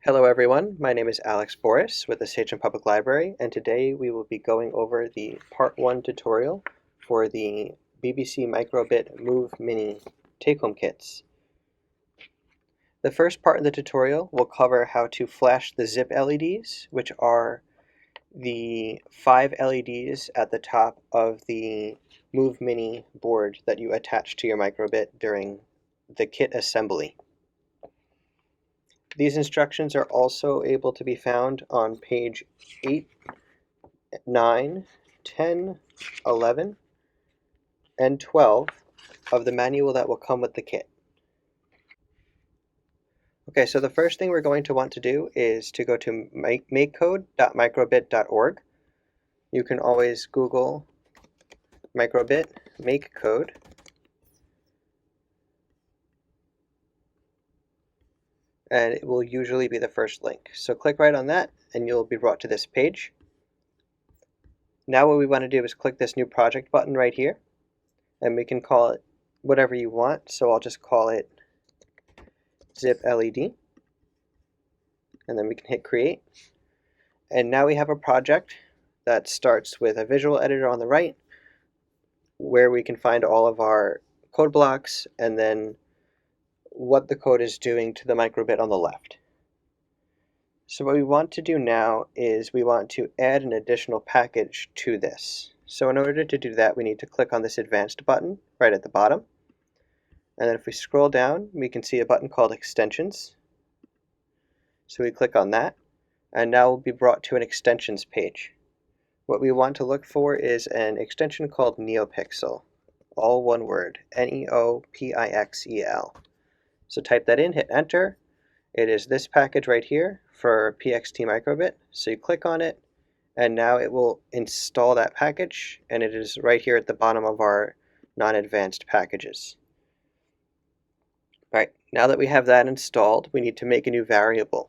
Hello everyone, my name is Alex Boris with the Sachem Public Library, and today we will be going over the Part 1 tutorial for the BBC MicroBit Move Mini take-home kits. The first part of the tutorial will cover how to flash the zip LEDs, which are the 5 LEDs at the top of the Move Mini board that you attach to your MicroBit during the kit assembly. These instructions are also able to be found on page 8, 9, 10, 11, and 12 of the manual that will come with the kit. Okay, so the first thing we're going to want to do is to go to makecode.microbit.org. You can always Google MicroBit make code. And it will usually be the first link. So click right on that and you'll be brought to this page. Now what we want to do is click this new project button right here, and we can call it whatever you want. So I'll just call it Zip LED, and then we can hit create. And now we have a project that starts with a visual editor on the right, where we can find all of our code blocks and then what the code is doing to the microbit on the left. So what we want to do now is we want to add an additional package to this. So in order to do that, we need to click on this advanced button right at the bottom. And then if we scroll down, we can see a button called extensions. So we click on that, and now we'll be brought to an extensions page. What we want to look for is an extension called NeoPixel, all one word, Neopixel. So type that in, hit enter. It is this package right here for PXT microbit. So you click on it, and now it will install that package, and it is right here at the bottom of our non-advanced packages. All right, now that we have that installed, we need to make a new variable.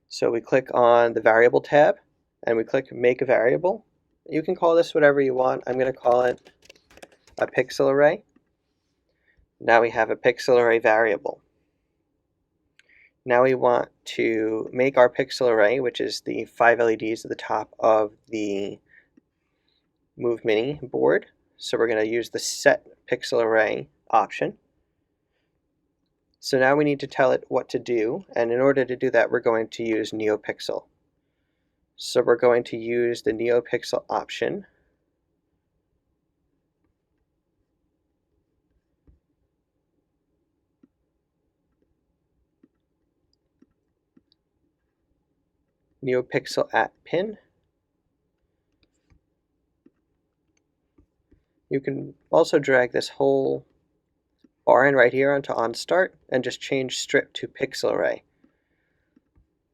So we click on the variable tab, and we click make a variable. You can call this whatever you want. I'm going to call it a pixel array. Now we have a pixel array variable. Now we want to make our pixel array, which is the 5 LEDs at the top of the Move Mini board. So we're going to use the set pixel array option. So now we need to tell it what to do, and in order to do that, we're going to use NeoPixel. So we're going to use the NeoPixel option. NeoPixel at pin. You can also drag this whole bar in right here onto onStart and just change strip to pixel array.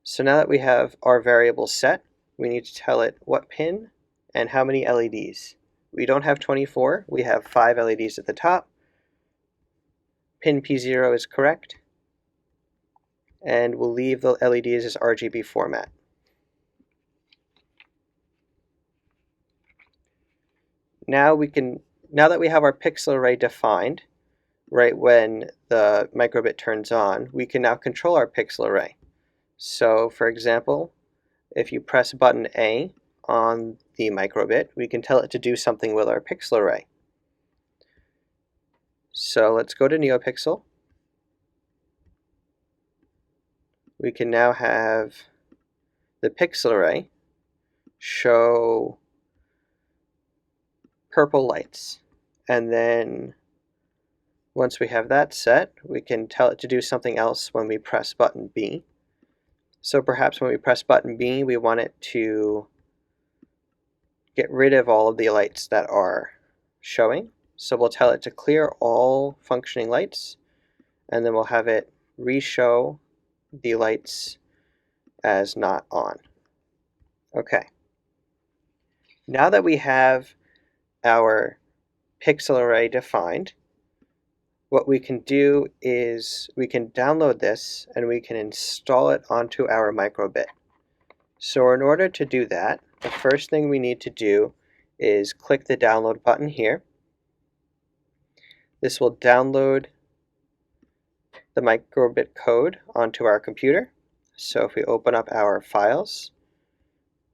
So now that we have our variable set, we need to tell it what pin and how many LEDs. We don't have 24, we have 5 LEDs at the top. Pin P0 is correct, and we'll leave the LEDs as RGB format. Now that we have our pixel array defined, right when the microbit turns on, we can now control our pixel array. So for example, if you press button A on the microbit, we can tell it to do something with our pixel array. So let's go to NeoPixel. We can now have the pixel array show purple lights, and then once we have that set, we can tell it to do something else when we press button B. So perhaps when we press button B, we want it to get rid of all of the lights that are showing. So we'll tell it to clear all functioning lights, and then we'll have it re-show the lights as not on. Okay. Now that we have our pixel array defined, what we can do is we can download this and we can install it onto our microbit. So in order to do that, the first thing we need to do is click the download button here. This will download the microbit code onto our computer. So if we open up our files,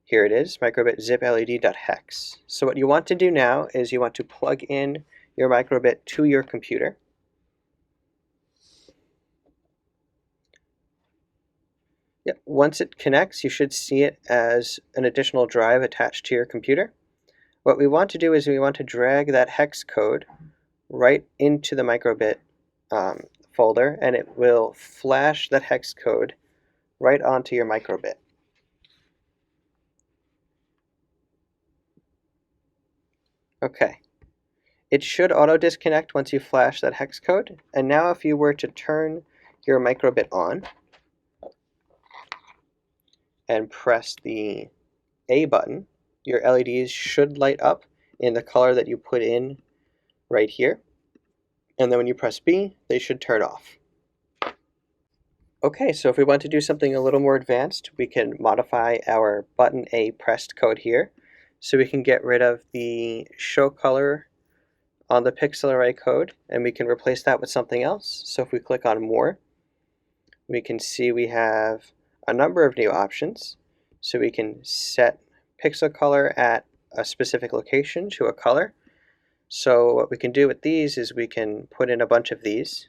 here it is, MicroBit zip led.hex. So what you want to do now is you want to plug in your MicroBit to your computer. Yep. Once it connects, you should see it as an additional drive attached to your computer. What we want to do is we want to drag that hex code right into the MicroBit folder, and it will flash that hex code right onto your MicroBit. Okay. It should auto disconnect once you flash that hex code, and now if you were to turn your MicroBit on and press the A button, your LEDs should light up in the color that you put in right here. And then when you press B, they should turn off. Okay, so if we want to do something a little more advanced, we can modify our button A pressed code here. So we can get rid of the show color on the pixel array code, and we can replace that with something else. So if we click on more, we can see we have a number of new options. So we can set pixel color at a specific location to a color. So what we can do with these is we can put in a bunch of these.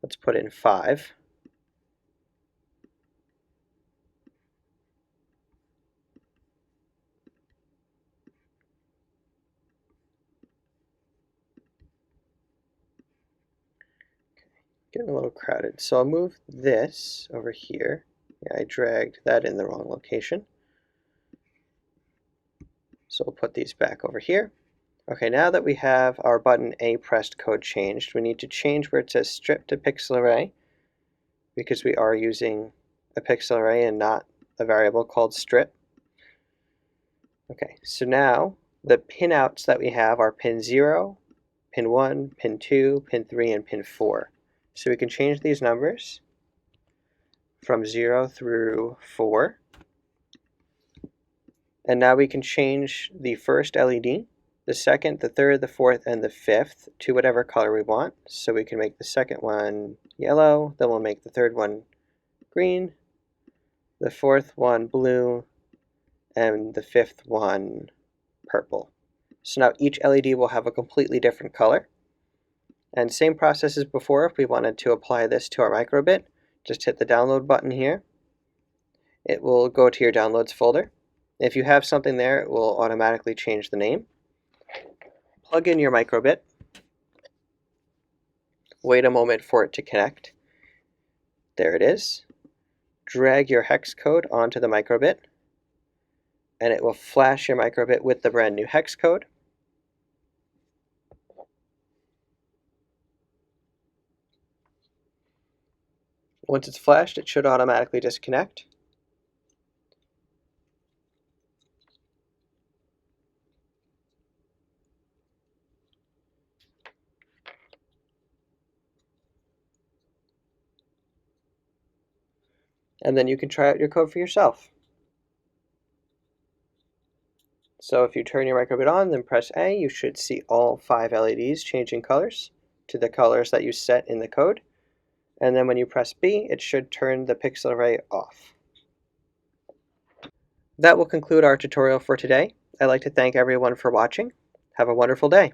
Let's put in 5. Getting a little crowded. So I'll move this over here. Yeah, I dragged that in the wrong location. So we'll put these back over here. Okay, now that we have our button A pressed code changed, we need to change where it says strip to pixel array, because we are using a pixel array and not a variable called strip. Okay, so now the pinouts that we have are pin 0, pin 1, pin 2, pin 3, and pin 4. So we can change these numbers from 0 through 4. And now we can change the first LED, the second, the third, the fourth, and the fifth to whatever color we want. So we can make the second one yellow, then we'll make the third one green, the fourth one blue, and the fifth one purple. So now each LED will have a completely different color. And same process as before, if we wanted to apply this to our MicroBit, just hit the download button here. It will go to your downloads folder. If you have something there, it will automatically change the name. Plug in your MicroBit. Wait a moment for it to connect. There it is. Drag your hex code onto the MicroBit, and it will flash your MicroBit with the brand new hex code. Once it's flashed, it should automatically disconnect. And then you can try out your code for yourself. So if you turn your MicroBit on, then press A, you should see all 5 LEDs changing colors to the colors that you set in the code. And then when you press B, it should turn the pixel array off. That will conclude our tutorial for today. I'd like to thank everyone for watching. Have a wonderful day.